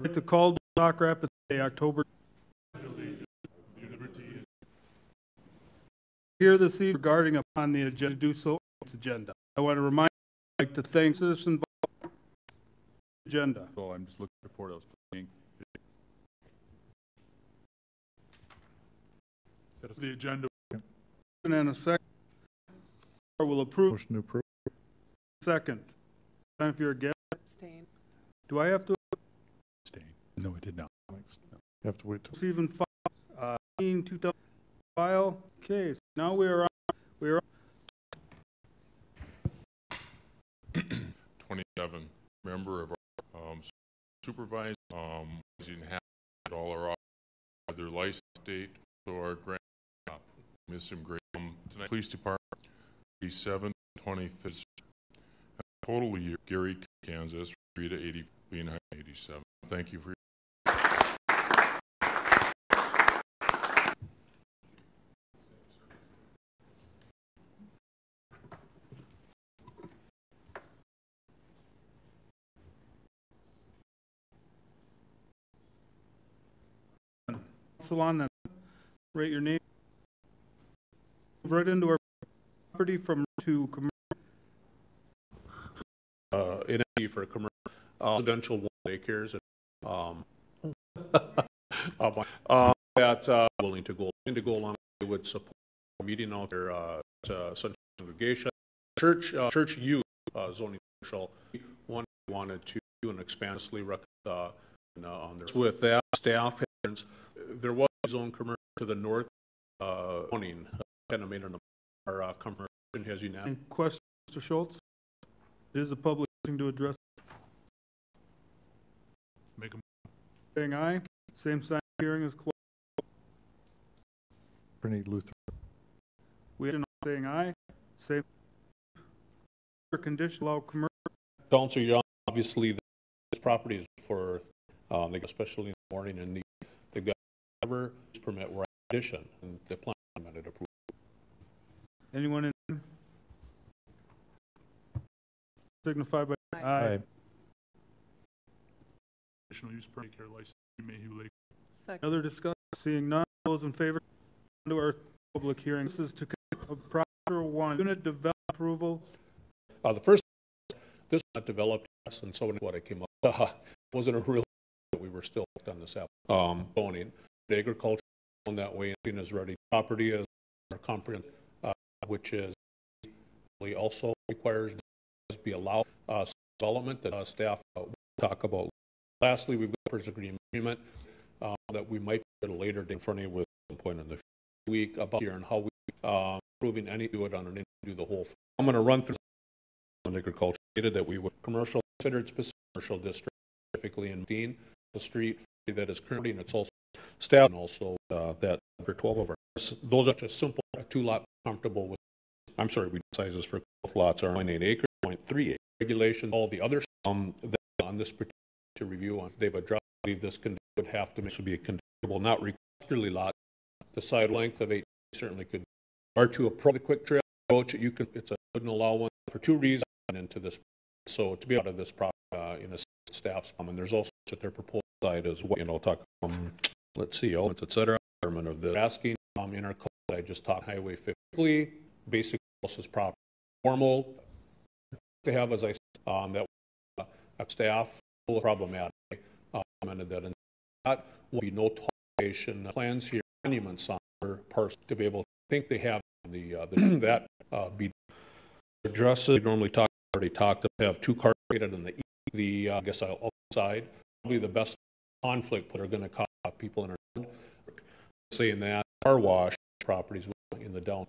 like to call to Sauk Rapids Day, October. Here this evening regarding upon the agenda, do so on its agenda. I want to remind you, I'd like to thank citizens agenda. So I'm just looking at the report I was playing. That's the agenda. And a second. Will approve. Motion to approve. Second. Time if you're against. Abstain. Do I have to Abstain. No, it did not. Thanks. You have to wait till receive and file 2000 file? Okay, so now we are on 27 member of our supervisor have all our their license date, so our grant miss him great tonight. Police department 7/25th total year Gary, Kansas 3 to 80 being 87. Thank you for your salon that rate your name right into our property from to commercial. In for commercial residential daycares that willing to go along would support meeting out there such congregation church youth zoning commercial wanted to do an expansively on their with that staff there was zone commercial to the north zoning kind of made an conversion has unanimous. Any questions, Mr. Schultz? It is a public thing to address. Make them. Saying aye. Same sign. Hearing is closed. Bernie Luther. We are saying aye. Same condition allow commercial. Councilor Young, obviously this property is for especially in the morning and the governor permit were addition and the plan amended approval. Anyone in? Signify by aye. Additional use permit care license. Mayhew Lake. Second. Other discussion? Seeing none. Those in favor to our public hearing. This is to Proctor 1 unit develop approval. The first this was not developed and so what it came up wasn't a real we were still on this app zoning the agriculture on that way and is ready property as our comprehensive which is also requires to be allowed development that staff will talk about. Lastly, we've got a agreement that we might get a later date in front of you with some point in the week about here and how we proving any do it on an do the whole. I'm going to run through agriculture data that we would commercial considered specific commercial district specifically in Dean the street that is currently and it's also staff and also that number 12 of our those are just simple 2-lot comfortable with I'm sorry we sizes for lots are 0.8 acres 0.3 regulation all the others that on this particular to review on they've addressed this would have to be a conditional not really lot the side length of 8 certainly could or to approach the quick trail approach you can it's a wouldn't allow one for 2 reasons into this so to be out of this product in a staff's and there's also at their proposal side as well talk let's see elements etc of the asking in our code I just talked highway 50 basic is proper formal to have as I said that staff problematic amended that and that will be no toleration plans here monuments on their person to be able to think they have the that be addressed we normally already talked to have 2 cars rated on the I guess outside probably the best conflict but are going to cause people in our saying that car wash properties in the down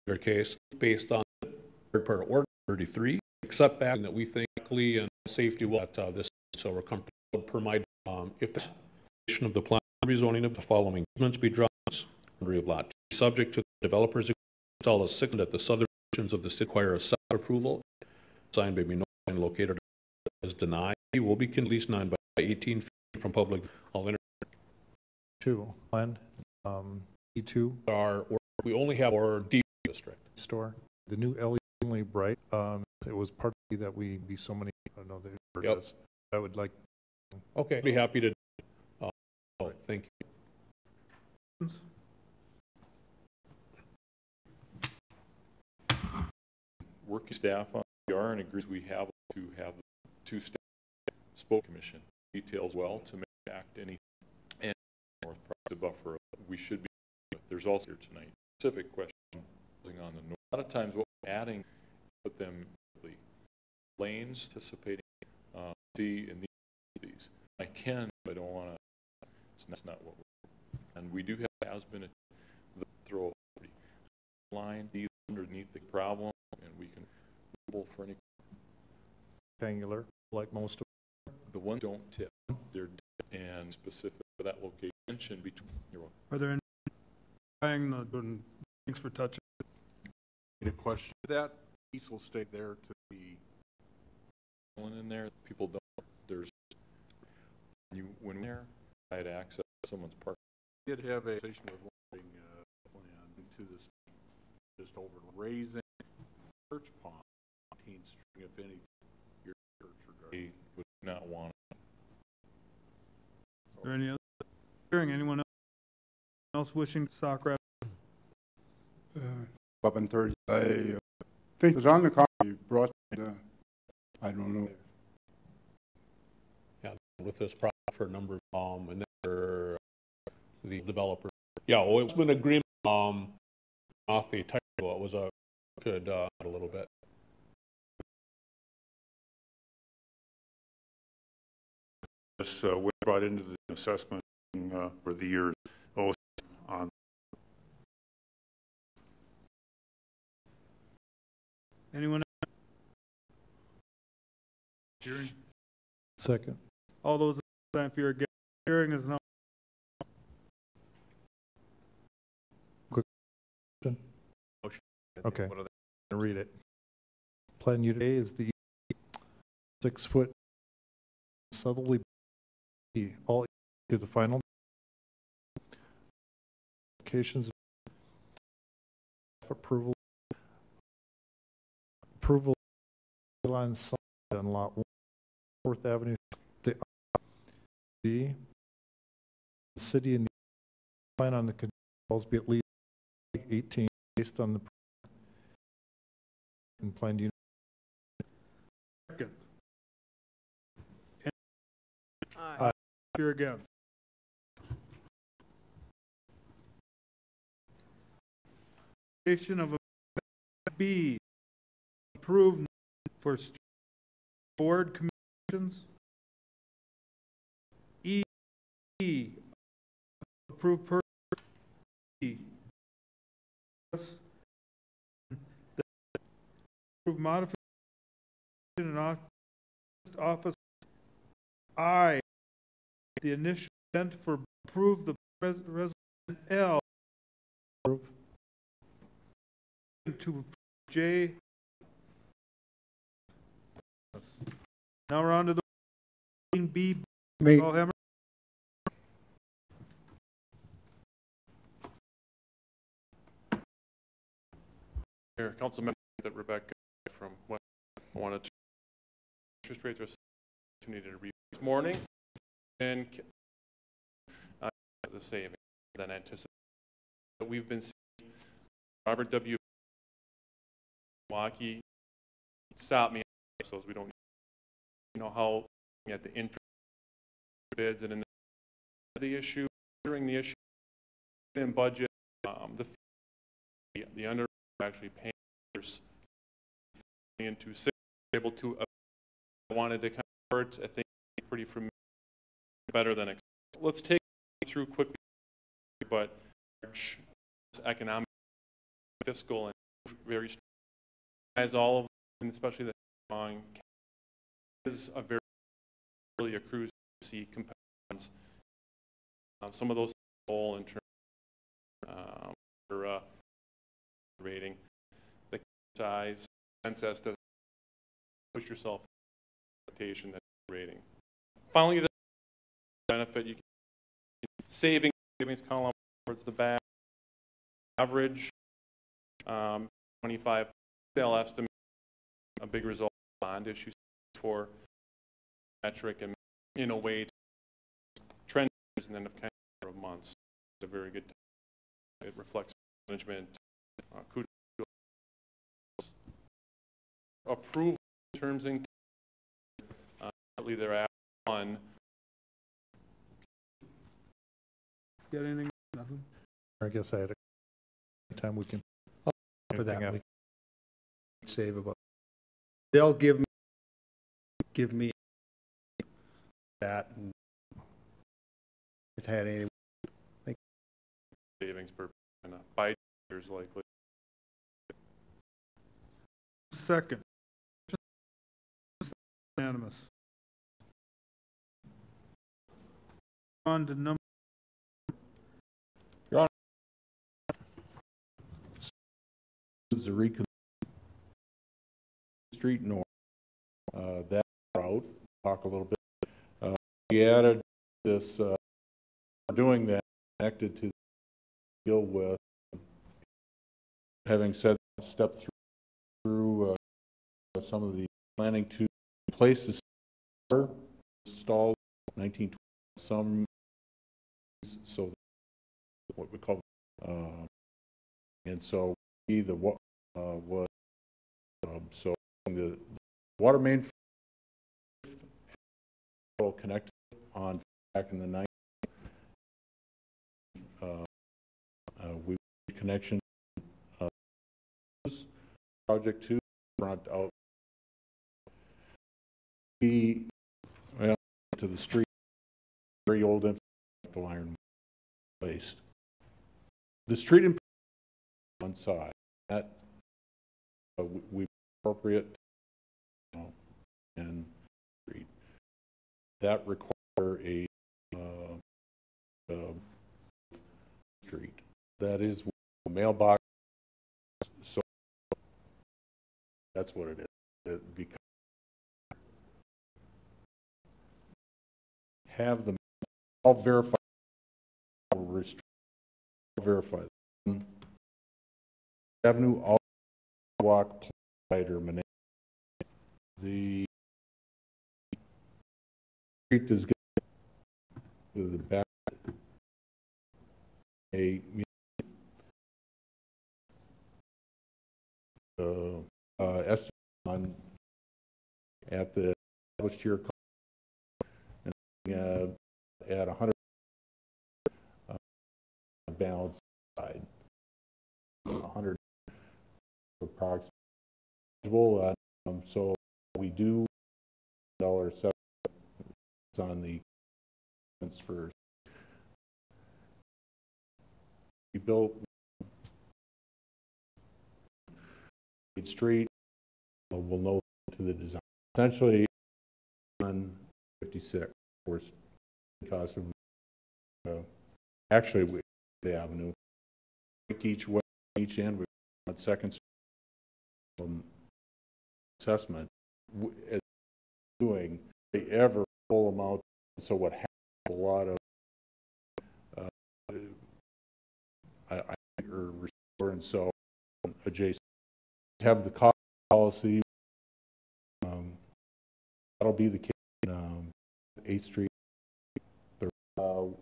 their case based on part order 33 except back that we think and safety will at this so we're comfortable per my if the of the plan rezoning of the following easements be drawn of lot subject to the developers install a second at the southern sections of the state require a separate approval signed by no and located as denied it will be at least 9 by 18 feet from public all inter 2 land E2 are or we only have our D district store the new LED only bright it was partly that we be so many I don't know the yep. I would like Okay, be happy to, thank you. Working staff on PR and agrees we have to have the two-step spoke commission details well to make act any and north property buffer. We should be. There's also here tonight specific question on the north. A lot of times what we're adding, put them lanes anticipating see in these. I can, but I don't want to. That's not what we're. And we do have has been a throw line underneath the problem, and we can for any Rectangular, like most of the ones don't tip. They're and specific for that location between. Are there any buying the thanks for touching? A question. That piece will stay there to be in there. People don't. There's when there, I had access to someone's park. I did have a conversation with one plan to this just over raising church pond, 19th Street, if any, your church regarding. They would not want. Is there any other hearing? Anyone else wishing to Sauk Rapid? Up in third, I think it was on the copy brought. I don't know. Yeah, with this project for a number of and then for the developer. Yeah, well, it's been agreement off the technical. It was a could a little bit. This was brought into the assessment for the years. On Anyone else? Hearing. second. All those in favor of hearing is now. Okay, I'm going to read it. Plan unit A is the 6-foot southerly all to the final applications approval line on lot 1 4th Avenue. The city and the plan on the controls be at least 18 based on the and planned unit. Second. Aye. Here again. Of a B approved for board commissions. E approved per E. Approved modification in office. I the initial intent for approve the resolution L to J. Now we're on to the B. Paul Hammer. Here, council member that Rebecca from West wanted to interest rates are opportunity to review this morning and the saving than anticipated. We've been seeing Robert W. Milwaukee stop me so we don't how at the interest bids and in the issue during the issue in budget the under actually paying into 6 able to I wanted to convert I think pretty familiar better than let's take it through quickly but economic fiscal and very strong as all of them especially the strong is a very really accrues to see components some of those all in terms for rating the size census does push yourself expectation that rating finally the benefit you can savings column towards the back average 25 sale estimate a big result bond issue for metric and in a way to trend in the kind of months. It's a very good time. It reflects management. Kudos. Approval terms and thereafter on. Got anything? Nothing? I guess I had a time we can. For that, anything we can save about. They'll give me that, and if it had anything. Savings per by years likely. Second. Unanimous. On to number. The recon Street North, that route, talk a little bit. We added this, doing that connected to deal with, having said step through some of the planning to place the installed 1920 some, so what we call, and so the what was so the water main connected on back in the 90s. We connection project 2 front out to the street, very old iron placed. The street in one side that we appropriate and that require a street that is a mailbox, so that's what it is. Because have them all verify or restrict verify Avenue all walk provider the street is to the back a estimate on at the established year and at 100 balance side 100 approximately. So we do $7 on the for we built street. We'll know to the design. Essentially, on 56, of course, because of actually we the avenue each way, each end. We on second assessment as doing the ever full amount. So what happens a lot of or restore and so adjacent have the cost policy. That'll be the case in 8th Street. About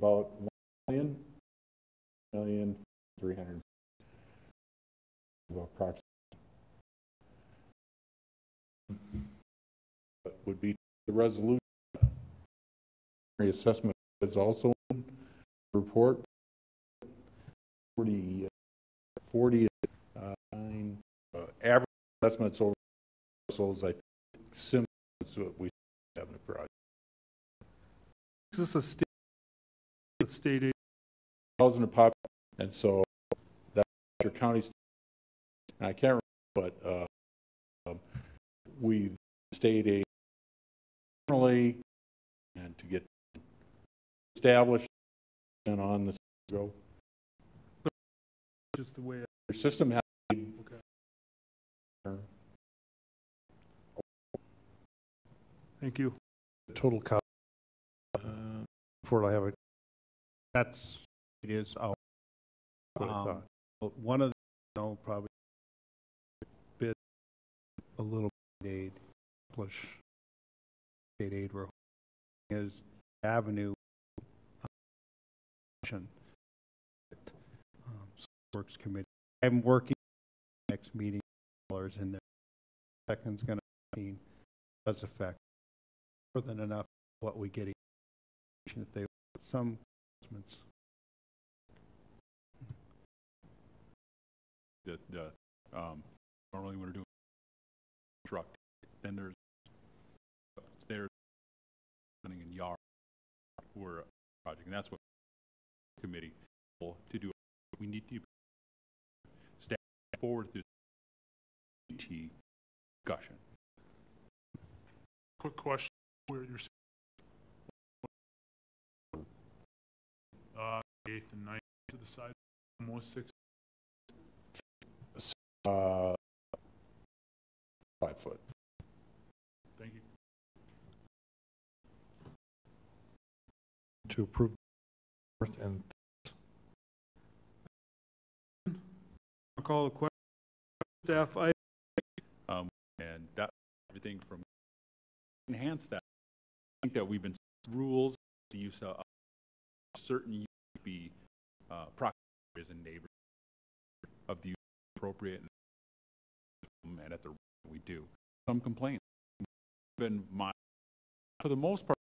$1 million, 300 approximately. Would be the resolution. Reassessment is also report 40 average assessments over parcels. I think similar to what we have in the project. Is this a state aid? 1,000 a pop, and so that's your county. And I can't remember, but we state aid generally, and to get established and on the go. Just the way your system has. Okay. Thank you. The total cost before I have it. It is out. What I thought. But one of the, probably bit a little bit aid, push state aid. is avenue works committee. I'm working next meeting dollars in there. Second's going to does affect more than enough what we get if they some adjustments. Normally when we're doing truck, then there's running in yard for a project, and that's what committee to do. We need to step forward through the discussion. Quick question, where you're 8th and 9th to the side, almost 6. 5 foot. Thank you. To approve north and I'll call the question. Staff, And that everything from enhance that. I think that we've been rules the use of certain be proximity and neighbors of the appropriate and at the we do some complaints. Been for the most part,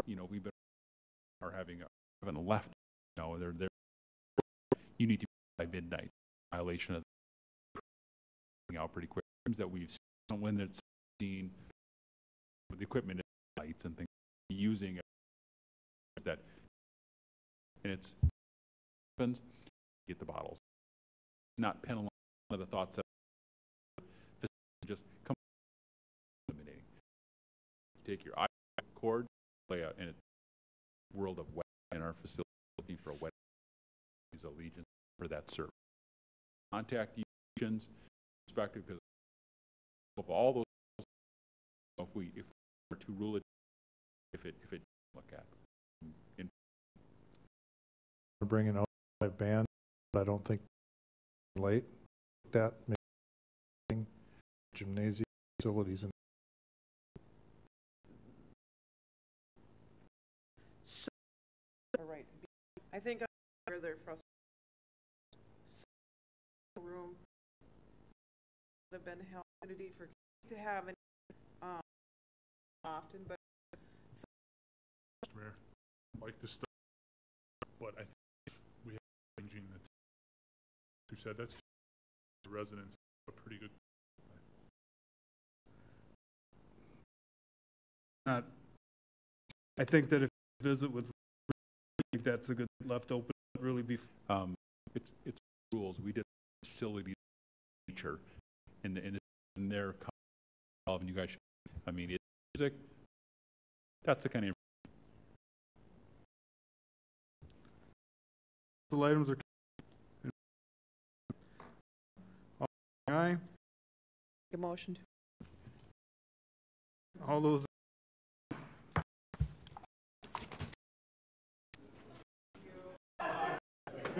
we've been having a left. They're you need to be by midnight. Violation of out pretty quick. That we've seen when it's seen with the equipment, lights and things using that, and it's happens. Get the bottles. Not penalizing one of the thoughts that just come eliminating. Take your cord, play out in a world of wet in our facility, looking for a wet allegiance for that service. Contact unions, perspective, because of all those, if we were to rule it, if it look at bringing out a band, but I don't think late that making gymnasium facilities and so, right. I think I'm they're frustrated. Room would have been held opportunity for to have an often, but rare like this stuff. But I think we have changing that. Who said that's the residents a pretty good. I think that if you visit with, I think that's a good left open. Really be. It's rules. We did facility feature in their and you guys should, I mean it's music, that's the kind of The items are aye. a motion to All those